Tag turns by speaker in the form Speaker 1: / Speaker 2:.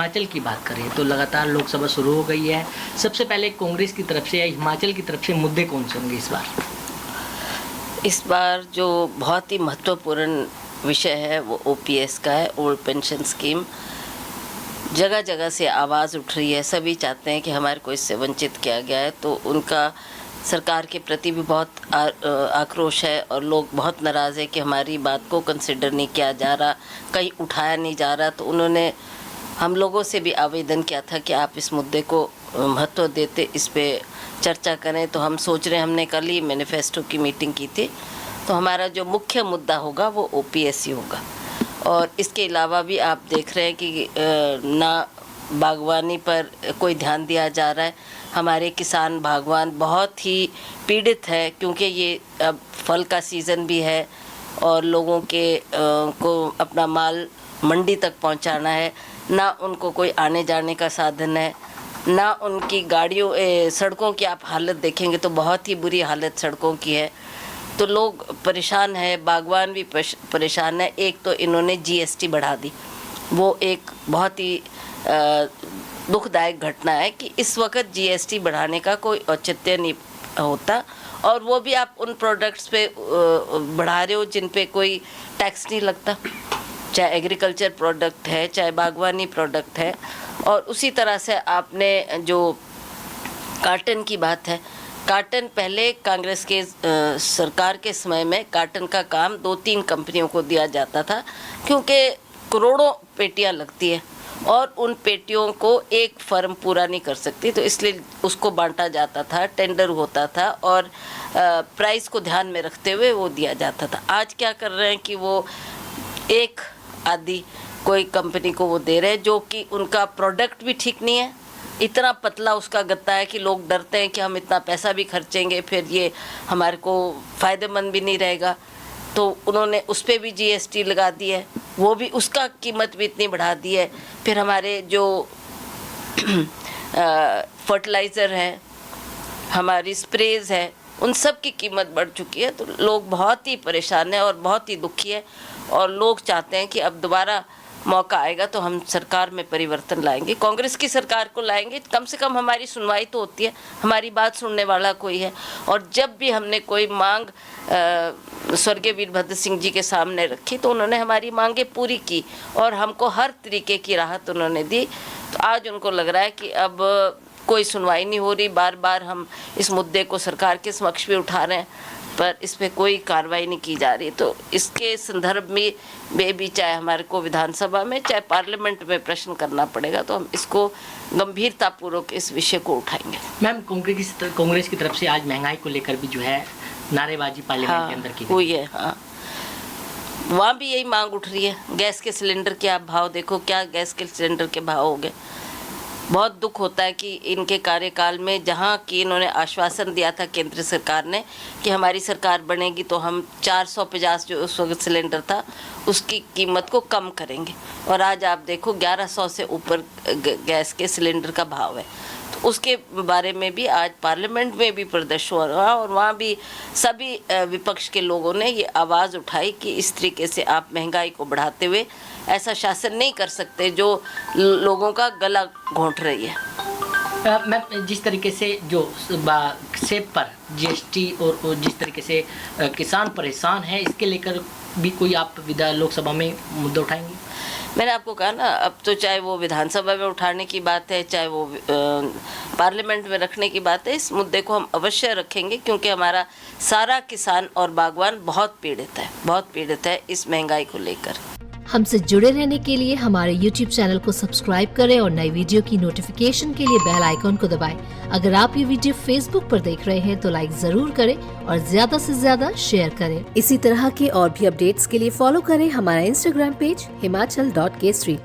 Speaker 1: हिमाचल की बात करें तो लगातार लोकसभा शुरू हो गई है। सबसे पहले कांग्रेस की तरफ से या हिमाचल की तरफ से मुद्दे कौन से होंगे इस बार?
Speaker 2: इस बार जो बहुत ही महत्वपूर्ण विषय है वो ओपीएस का है, ओल्ड पेंशन स्कीम। जगह जगह से आवाज़ उठ रही है, सभी चाहते हैं कि हमारे को इससे वंचित किया गया है, तो उनका सरकार के प्रति भी बहुत आक्रोश है और लोग बहुत नाराज़ है कि हमारी बात को कंसिडर नहीं किया जा रहा, कहीं उठाया नहीं जा रहा। तो उन्होंने हम लोगों से भी आवेदन किया था कि आप इस मुद्दे को महत्व देते, इस पे चर्चा करें। तो हम सोच रहे हैं, हमने कल ही मैनिफेस्टो की मीटिंग की थी, तो हमारा जो मुख्य मुद्दा होगा वो ओपीएस ही होगा। और इसके अलावा भी आप देख रहे हैं कि ना बागवानी पर कोई ध्यान दिया जा रहा है। हमारे किसान बागवान बहुत ही पीड़ित है, क्योंकि ये अब फल का सीज़न भी है और लोगों के को अपना माल मंडी तक पहुंचाना है। ना उनको कोई आने जाने का साधन है, ना उनकी गाड़ियों सड़कों की आप हालत देखेंगे तो बहुत ही बुरी हालत सड़कों की है। तो लोग परेशान है, बागवान भी परेशान है। एक तो इन्होंने जीएसटी बढ़ा दी, वो एक बहुत ही दुखदायक घटना है कि इस वक्त जीएसटी बढ़ाने का कोई औचित्य नहीं होता, और वो भी आप उन प्रोडक्ट्स पे बढ़ा रहे हो जिन पे कोई टैक्स नहीं लगता, चाहे एग्रीकल्चर प्रोडक्ट है, चाहे बागवानी प्रोडक्ट है। और उसी तरह से आपने जो कार्टन की बात है, कार्टन पहले कांग्रेस के सरकार के समय में कार्टन का काम 2-3 कंपनियों को दिया जाता था, क्योंकि करोड़ों पेटियां लगती है और उन पेटियों को एक फर्म पूरा नहीं कर सकती, तो इसलिए उसको बांटा जाता था, टेंडर होता था और प्राइस को ध्यान में रखते हुए वो दिया जाता था। आज क्या कर रहे हैं कि वो एक आदि कोई कंपनी को वो दे रहे हैं, जो कि उनका प्रोडक्ट भी ठीक नहीं है। इतना पतला उसका गत्ता है कि लोग डरते हैं कि हम इतना पैसा भी खर्चेंगे, फिर ये हमारे को फ़ायदेमंद भी नहीं रहेगा। तो उन्होंने उस पर भी जीएसटी लगा दी है, वो भी उसका कीमत भी इतनी बढ़ा दी है। फिर हमारे जो फर्टिलाइज़र हैं, हमारी स्प्रेज है, उन सब की कीमत बढ़ चुकी है। तो लोग बहुत ही परेशान हैं और बहुत ही दुखी है, और लोग चाहते हैं कि अब दोबारा मौका आएगा तो हम सरकार में परिवर्तन लाएंगे, कांग्रेस की सरकार को लाएंगे। कम से कम हमारी सुनवाई तो होती है, हमारी बात सुनने वाला कोई है। और जब भी हमने कोई मांग स्वर्गीय वीरभद्र सिंह जी के सामने रखी तो उन्होंने हमारी मांगे पूरी की और हमको हर तरीके की राहत उन्होंने दी। तो आज उनको लग रहा है कि अब कोई सुनवाई नहीं हो रही, बार बार हम इस मुद्दे को सरकार के समक्ष भी उठा रहे हैं पर इस पर कोई कार्रवाई नहीं की जा रही। तो इसके संदर्भ में भी चाहे हमारे को विधानसभा में चाहे पार्लियामेंट में प्रश्न करना पड़ेगा, तो हम इसको गंभीरतापूर्वक इस विषय को उठाएंगे।
Speaker 1: मैम, कांग्रेस की तरफ से आज महंगाई को लेकर भी जो है नारेबाजी पार्लियामेंट के अंदर की
Speaker 2: हुई है। हाँ, वहाँ भी यही मांग उठ रही है। गैस के सिलेंडर के आप भाव देखो, क्या गैस के सिलेंडर के भाव हो गए। बहुत दुख होता है कि इनके कार्यकाल में जहाँ की इन्होंने आश्वासन दिया था केंद्र सरकार ने कि हमारी सरकार बनेगी तो हम 450 जो उस वक्त सिलेंडर था उसकी कीमत को कम करेंगे, और आज आप देखो 1100 से ऊपर गैस के सिलेंडर का भाव है। तो उसके बारे में भी आज पार्लियामेंट में भी प्रदर्शन हुआ और वहाँ भी सभी विपक्ष के लोगों ने ये आवाज़ उठाई कि इस तरीके से आप महंगाई को बढ़ाते हुए ऐसा शासन नहीं कर सकते जो लोगों का गला घोंट रही है।
Speaker 1: मैम, जिस तरीके से जो सेब पर जीएसटी और जिस तरीके से किसान परेशान है, इसके लेकर भी कोई आप लोकसभा में मुद्दा उठाएंगे?
Speaker 2: मैंने आपको कहा ना, अब तो चाहे वो विधानसभा में उठाने की बात है, चाहे वो पार्लियामेंट में रखने की बात है, इस मुद्दे को हम अवश्य रखेंगे, क्योंकि हमारा सारा किसान और बागवान बहुत पीड़ित है इस महंगाई को लेकर।
Speaker 3: हमसे जुड़े रहने के लिए हमारे YouTube चैनल को सब्सक्राइब करें और नई वीडियो की नोटिफिकेशन के लिए बेल आइकॉन को दबाएं। अगर आप ये वीडियो Facebook पर देख रहे हैं तो लाइक जरूर करें और ज्यादा से ज्यादा शेयर करें। इसी तरह के और भी अपडेट्स के लिए फॉलो करें हमारा Instagram पेज himachal.केसरी।